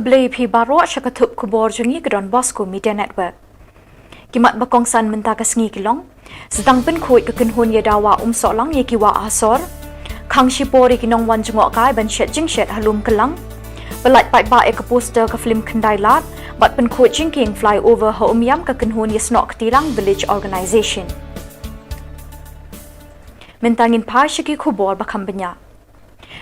keblei phi baro syakatup Khubor jungi kedon Bosco Media Network. Kimat bakongsan menta kasngi kilong, sedang pen khoi ke kenhun ye dawa solang ye kiwa asor, khang shipori kinong wan jungok kai ban shet jing shet halum kelang, belat pai ba e ke poster ke film kendai lat, bat pen khoi jingking fly over ha yam ke kenhun ye snok tilang village organisation. Mentangin pa syaki Khubor bakam benya.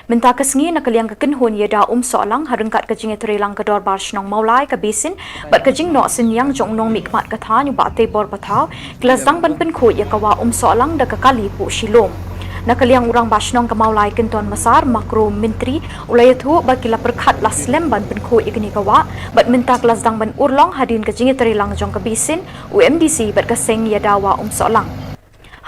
Menta kesngi nak kaliang kekenhun ye da solang harengkat kejing terelang kedor bar shnong maulai ke besin bat kejing nok senyang jong nong mikmat katha nyu ba te bor pathau klasang ban pen khoi ye kawa solang da kali pu Shillong nak kaliang urang bashnong ke maulai kenton masar makro menteri ulai thu ba kila perkhat laslem ban pen khoi ye kini kawa bat menta klas dang ban urlong hadin kejing terelang jong ke besin UMDC bat keseng ye dawa solang.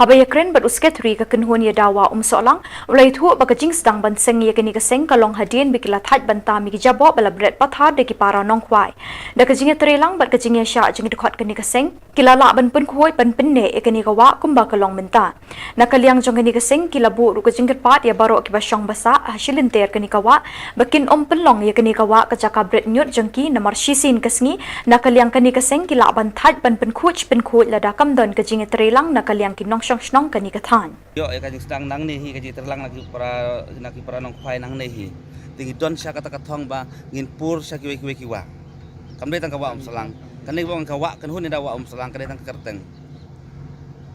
Habaya kren bat usketri ke kenhun ye dawa solang ulai thu ba kajing sedang ban seng ye kini keseng kalong hadien bikila that ban ta mi jabo bala bret patha de ki para nong khwai da kajing trelang bat kajing ye sha jing dekhot kini keseng kila la ban pen khoi ban pen ne e kini kawa kumba kalong menta na kaliang jong kini keseng kila bu ru kajing pat ye baro ki basyong basa hasilin ter kini kawa bakin pelong ye kini kawa kajaka bret nyut jengki namar shisin kesngi na kaliang kini keseng kila ban that ban pen khoi la da kam don kajing trelang na kaliang kinong snong kani kathan yo ka jing sedang nang ni hi ka ji terlang lagi para nong khwai nang ni hi tingi don sya kata kathong ba ngin pur sya kiwe kiwa kamde tang kawa salang kani bong kawa kan hun ni dawa salang kade tang kerteng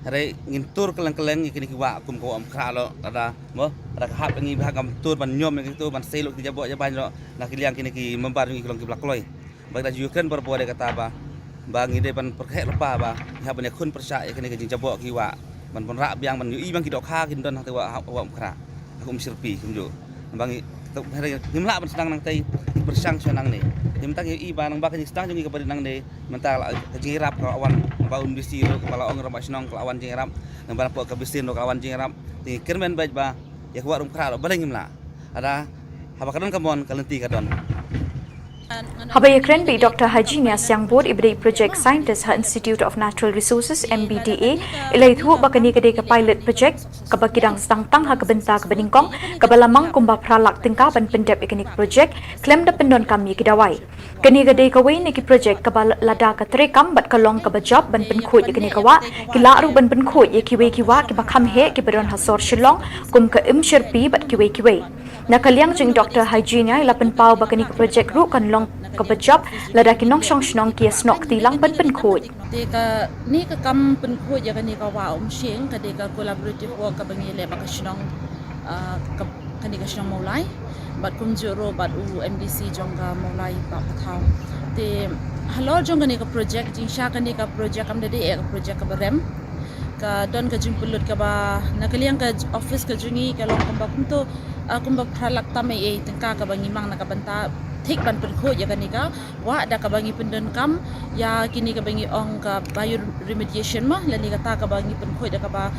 hare ngin tur keleng kini kiwa kum kawa khra lo ada mo ada hap ngi ba kam tur ban nyom ngi tur ban seluk ti jabo ja ban lo nak liang kini ki membar ngi kelong ki blak loy ba da yuken berbo de kata ba ngi de ban perkhe lepa ba ha ban khun persya kini ki jing jabo kiwa ban rak biang ban yu bang ki dok kha kin don ha wa khra aku sirpi kumjo bang himla ban sedang nang tai bersang senang ni him tak i ba nang ba kan sedang jungi kepada nang ni mental jingirap kawan ba bisi kepala ong ram senong kawan jingirap nang ba ke bisin kawan jingirap ti kirmen baik ba ya kuat rum khra ba himla ada haba kadon kamon kalenti kadon. Habaya kren bi Dr. Hajinia Siang Board Ibri Project Scientist ha Institute of Natural Resources MBDA ilai thu bakani kede ke pilot project kabakidang sedang tang ha kebenta ke beningkong kabalamang kumba pralak tingka ban pendep ikanik project klem da pendon kami kidawai kani kede ke wei niki project kabalada ka trekam bat kalong ka bajab ban penkhoi ikani kawa kila ru ban penkhoi ye kiwe kiwa ki bakham he ki bedon hasor Shillong kum ka imshirpi bat kiwe na kaliang jing Dr. Hajinia ila penpau bakani ke project ru kan long kebajab lada kinong shnong ki snok tilang ban penkhoi deka ni ka kam penkhoi ya kani ka wa sheng ka deka collaborative work ka bangi le ba ka shnong kani ka shnong maulai bat kum joro bat MDC jong ka maulai pa pathau te halor jong kani ka project jing sha kani ka project kam de ka project ka barem ka don ka jing pulut ka ba nakaliang ka office ka jungi ka long kumba kumto kumba pralak tame e tengka ka bangi mang na ka banta thik ban penkhoi ya kani ka wa da ka bangi pendon kam ya kini ka bangi ong ka bio remediation ma lani ka ta ka bangi penkhoi da ka ba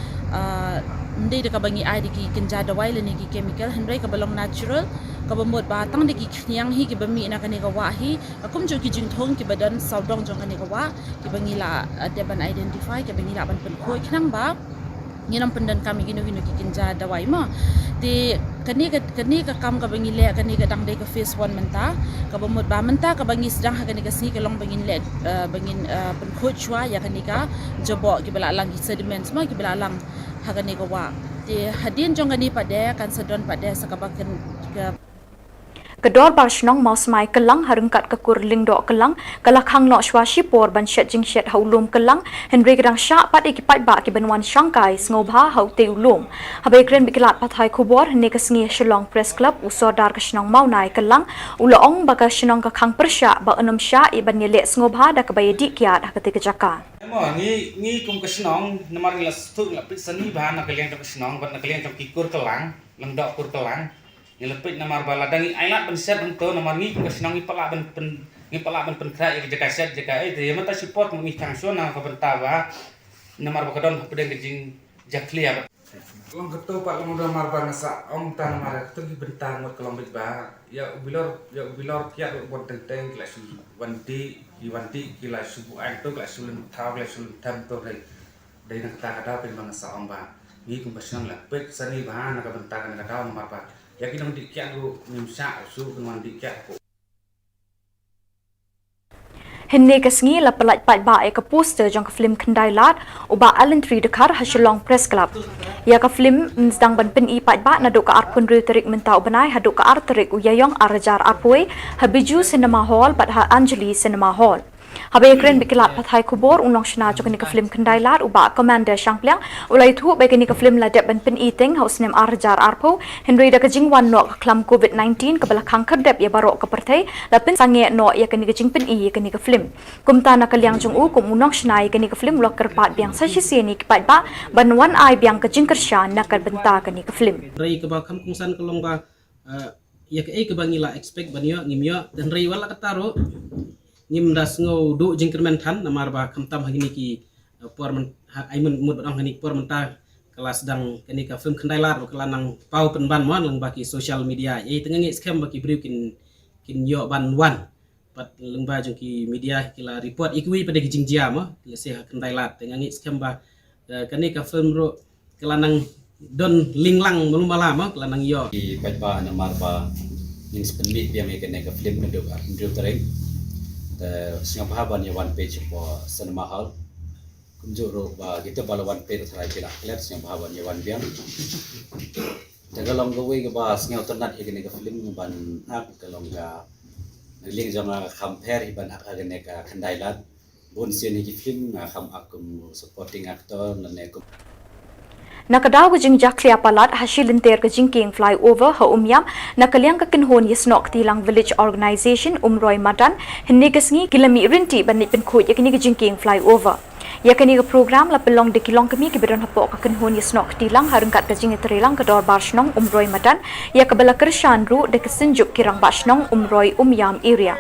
ndei da ka bangi ai di kinja da wai lani ki chemical henry ka balong natural ka bamot ba tang de ki khniang hi ki bami na kani ka wa hi akum jo ki jing thong ki badan saudong jong kani ka wa ki bangi la de ban identify ki bangi la ban penkhoi khnang ba nginam pendan kami gino ki kinja da wai ma ti kani ka kam ka bangi le kani ka dang de ka phase 1 menta ka bamot ba menta ka bangi sedang ha kani ka si ka long bangin le bangin penkhoi chwa ya kani ka jobo ki bala lang ki sediments ma ki bala lang ha kani ka wa ti hadin jong kani pade kan sedon pade sakabaken ka kedor bar shnong maus mai kelang harengkat ke kurling dok kelang kalakhang no shwashi por ban shet jing shet haulum kelang henry gedang sha pat ekipat ba ki benwan shangkai snobha haute ulum habe kren bikilat pathai Khubor ne kesngi Shillong Press Club usodar ke shnong mau nai kelang ulaong ba ka shnong ka khang persha ba enam sha i ban yele snobha da ka bayedi kiat hakate ke jaka mo ngi kum ka shnong namar la stuk la pisani ba na kalian ka shnong ba na kalian ka kikur kelang lang dok kur kelang Nilapit namar bala dangi ailat ban set untuk namar ngi ka senang ngi pala ban kra ya jaka set jaka itu mata support ngi changsho na ka benta ba namar ba kadon pedeng jing jaklia long keto pak long namar ba ngasa om tan namar keto ki benta ngot kelom ba ya ubilor kiat bon teng kelas wanti kila subu an to kelas sulun taw kelas sulun tam to dai nak ta kada pen mangsa om ba ngi kum pasang la pet sani ba na ka benta ka kada namar ba yakin nang dikiat lu nimsa su dengan dikiat ko Henne kasngi la pelat pat ba e ka poster jong ka film kendai lat uba Allen Tree dekar ha Shillong Press Club. Ya ka film sedang ban pen i pat ba na do ka arpun ru terik mentau benai ha do ka ar terik uyayong arajar arpoi ha biju cinema hall pat ha Anjali cinema hall. Habai kren bikilat pathai Khubor unong shna jok ni ka film kendai lat uba commander Shangplang ulai thu ba ni ka film la dep ban pen i teng haus nem arajar arpo Henry da ka jingwan no ka klam COVID-19 ka bala khangkar dep ya barok ka perthai la pen sange no ya ka ni ka jing pen i ka ni ka film kumta na kalyang jung u kum unong shnai ka ni ka film lok kerpat biang sa si ni ki pat ba banwan ai biang ka jing kershan na ka benta ka ni ka film Rai ke ba kam kungsan kelong ba ya ke ke bangila expect banyo ngimyo dan rai wala kataro ngim das ngo du jingkermen than namar ba kam tam hagini ki por men aimun mud badang hani por menta kelas dang kini ka film kendai lar kelanang pau pen ban mon lang baki social media ye tengengi scam baki briu kin yo ban wan pat leng ba jong ki media kila report ikui pada ki jingjia mo ya se kendai lar tengengi scam ba kini ka film ro kelanang don linglang melumala mo kelanang yo di patba namar ba ning spenbit biam ke ne ka film medok andrew tereng singa bahaban ya one page po cinema hall kumjuro ba kita bala one page try pila clear singa bahaban ya one biam dagalong gawe ga ba singa ternat ya ne ka film ban ak kalong ga ling janga compare ban ak ga ne ka khandailat bon sen ni film kham akum supporting actor ne ko Nakadaw ka jing jaklia palat hasilin ter ka jing king flyover ha umyam nakalyang ka kinhon yesnok tilang village organization umroy madan hinni kasngi kilami rinti banit pen khoj yakini ka jing king flyover yakini ka program la pelong de kilong kami ki bedon hapo ka kinhon yesnok tilang harungkat ka jing trelang ka dor barsnong umroy madan yakabala kershan ru de kesenjuk kirang barsnong umroy umyam area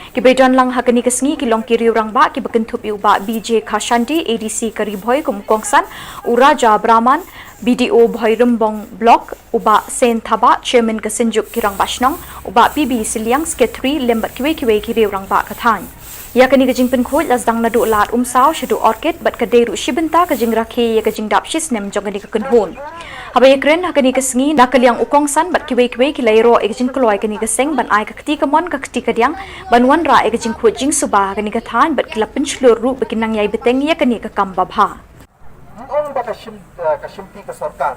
Kibedon lang hakani kasngi kilong kiri orang ba ki bekentup yu ba BJ Khashanti ADC Karibhoy kumkongsan Uraja Brahman BDO Bhoy Rembong Block uba Sen Thaba Chairman Kasenjuk Kirang Bashnong uba PB Siliang Sketri lembat kiwe kiri orang ba kathan yakani ka jing pen khoj lasdang na do lat saw shadu orchid bat ka deru shibenta ka jing rakhe ya ka jing dap shis nem jongani ka kunhon habai kren hakani ka sngi nakalyang ukongsan bat kiwe ki lairo ek jing kloi kani ka seng ban ai ka kti ka mon ka kti ka diang banwan ra ek jing khoj jing suba kani ka than bat kilapin shlur ru bekinang yai beteng ya kani ka kamba bha ong ba ka shimti ka sarkar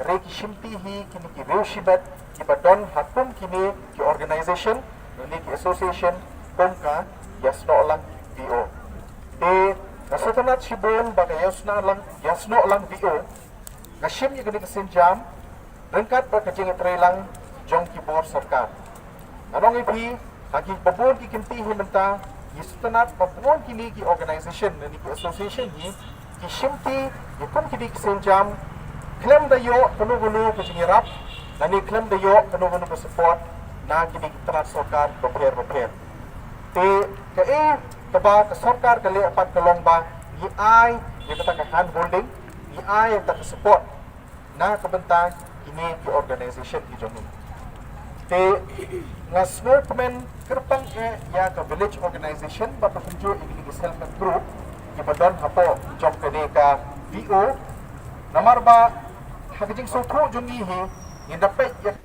re ki shimti hi kini ki reu shibat ki badon hakum kini ki organization ni ki association komka yasno lang VO. Nasatanat shibon baga yasno lang VO. Kashim yung ganito sinjam, rengkat pa kajing lang jong kibor sarkar. Anong ipi, haging babon ki kinti himenta, yasatanat babon kini ki organization, ni ki association hi, ki shimti, yung kini ki sinjam, klaim dayo kanu-gunu kajing irap, nani klaim dayo kanu-gunu ka support, na kini ki tanat sarkar, bapir. Taba ke sarkar kali apat kelong ba ai yang kata hand holding ai yang tak support na kebentang ini di organisation di jomi ngasno kemen kerpang ya ke village organization bapa tunjuk ini di self help group di badan hapo jom kene ka VO namar ba hakijing sotho jomi hi yang dapat ya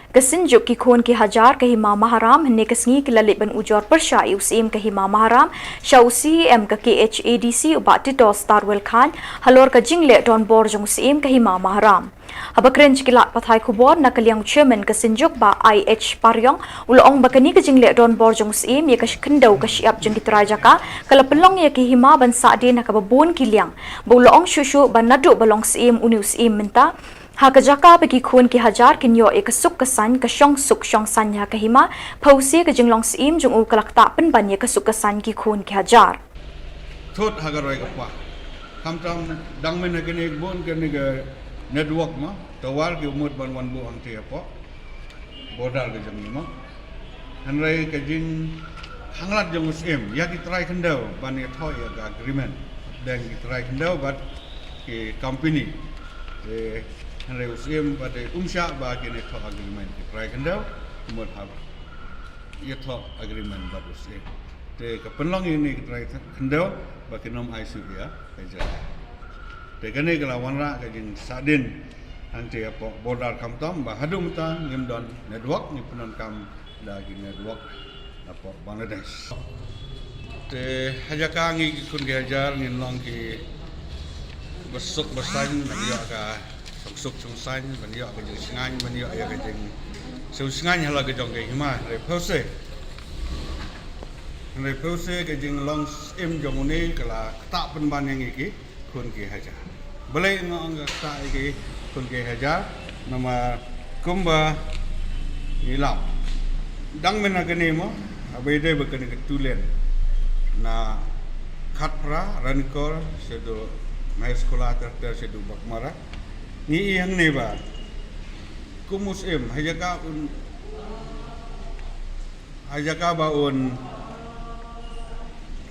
Kesenjuk ki khon ki hajar ke hima maharam hne kasngi ki lalit ban ujor persha usim ke hima maharam shausi em ka KHADC uba tito Starwell Khan halor ka jingle don bor jong usim ke hima maharam habakren chikilat pathai Khubor Na Ka Jylla chairman kesenjuk ba IH Paryong ulong bakani ka jingle don bor jong usim ye ka shkendau ka shiap jeng kitrai jaka kala pelong ye ki hima ban sa de na ka babon kilyang bulong shushu ban nadu balong sim unius im menta Haka jaka bagi khun ki hajar kinyo ek suk kesan ke syong suk syong san ya kahima pausi ke jinglong sim jung u kalak ta pen ban ye ke suk kesan ki khun ki hajar thot hagaroi ka pa kam tam dang men ke ne bon ke ne network ma tawar ki umur ban wan bu ang te po bodal ke jang ma hanrai ke jing hanglat jung sim ya ki try kendau ban ye thoi ya agreement dan ki try kendau bat ki company Hanrai usim pada umsya bagi ne thok agreement try kendau umur hab ye thok agreement bat usim te ka penlong ini try kendau bagi nom ICU ya kaja te kane kala wanra ka jing sadin ante apa bodar kam tom ba hadum ta ngim don network ni penon kam lagi network apa Bangladesh te hajaka ngi kun ge hajar ngin long ki besuk besan ban yo ka suk chung san ban yo ka jing singan ban yo ya ka jing su singan hala ka jong ge hima re phose ke jing long im jong ni kala ta pen ban yang iki kun ge hajar boleh ngong ta iki kun ge hajar nama kumba ilap dang mena gani mo abede bekene ketulen na khatpra rankor sedo mai sekolah ter sedo bakmara ni yang ne ba kumus em hajaka ba un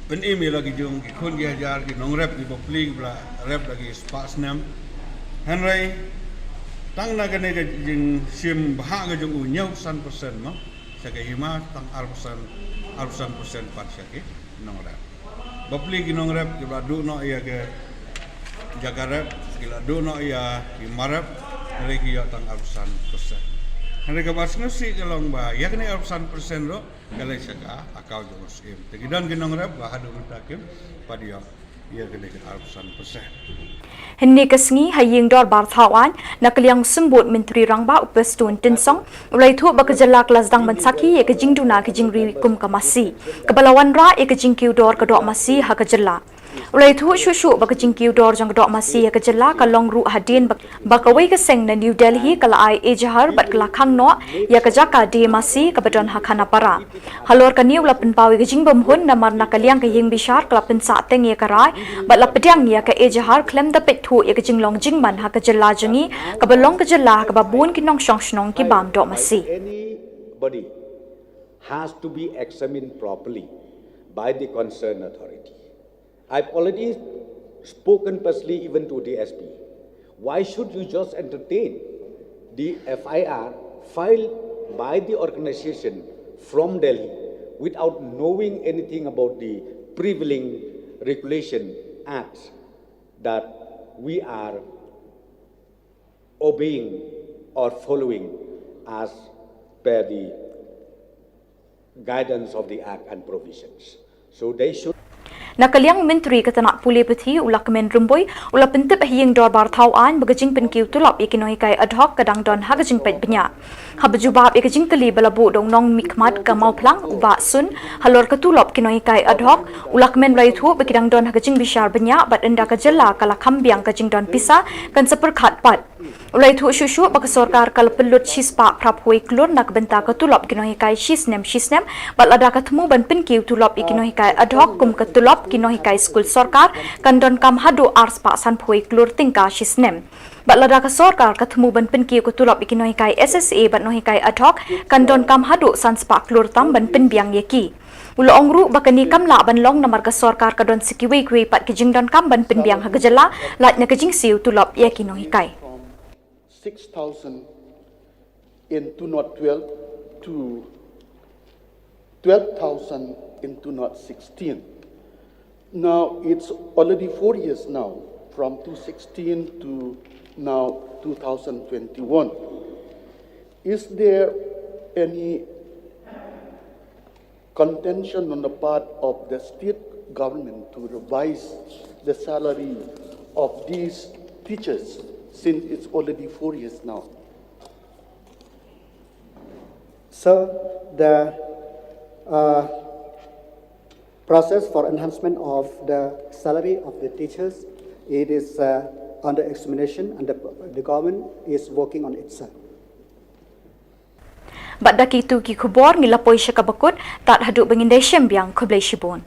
pen email lagi jong ki khun gi hajar ki nong rep di popling bla rep lagi spas nam hanrai tang na gane ga jing sim bah ga jong u nyau 100% mo saka hima tang alsan persen pat sake nong rep popling ki nong rep ki bla du no ya ke jaga rep ki la du no ya ki marap re ki ya tang alsan persen hanrai ka bas ngasi kalong ba ya kene alsan persen ro kalai saka akau jong sim tegidan ki nong rep ba hadu takim padia ya kene ka alsan persen Henni kasngi haying dor bar thawan nakaliang sembut menteri rangba upestun tinsong ulai thu ba kejala kelas dang mansaki ye kejing duna kejing ri kum kamasi kebalawan ra ye kejing kiu dor kedok masi ha kejala ulai thu shushu ba kejing kiu dor jang kedok masi ye kejala kalong ru hadin ba kawai ka seng na New Delhi kala ai ejahar bat kala khang no ya kejaka de masi kabadon ha khana para halor kaniu la pen pawi kejing bomhun namar nakaliang ka ying bishar kala pen sa teng ye karai bat la pedang ya ka ejahar klem da pet thu ye kejing long jing man ha kejala jangi kabalong kejala ka babun kinong shong shnong ki bam dok masi anybody has to be examined properly by the concerned authority. I've already spoken personally even to the SP. Why should you just entertain the FIR filed by the organization from Delhi without knowing anything about the prevailing regulation acts that we are obeying or following as per the guidance of the Act and provisions. So they should nakaliang menteri katanak puli pethi ulak men rumboi ulak pentep hiyeng dor bar thawan bagajing penkiu tulap ikinoi kai ad hoc kadang don hagajing pet benya habjubab ikajing teli balabu dong nong mikmat ka mau plang uba sun halor katulop kinoi kai ad hoc ulak men rai thu bekidang don hagajing bishar benya bat enda ka jela kala khambiang kajing don pisa kan seper khat pat ulai thu shushu bak sarkar kal pelut shispa prap hoi klur nak benta katulop kinoi kai shisnem bat lada kathmu ban penkiu tulop ikinoi kai ad hoc kum katulop kinohi kai skul sarkar kandon kam hadu ars pa san phoi klur tingka shisnem balada ka sarkar kathmu ban pin ki ko tulop ikinohi kai SSA ban nohi kai athok kandon kam hadu san spa klur tam ban pin biang yeki ulo ongru bakani kam la ban long namar ka sarkar ka don sikiwi kwi pat ki jingdon kam ban pin biang hagajala lat na ka jing siu tulop yeki nohi kai 6,000 in 2012 to 12,000 in 2016. Now it's already 4 years now, from 2016 to now 2021. Is there any contention on the part of the state government to revise the salary of these teachers since it's already 4 years now? Sir, the process for enhancement of the salary of the teachers, it is under examination and the government is working on it, sir. Badaki tu ki khubor ngilapoi syakabakut tat haduk bengindai syembiang kublai shibon.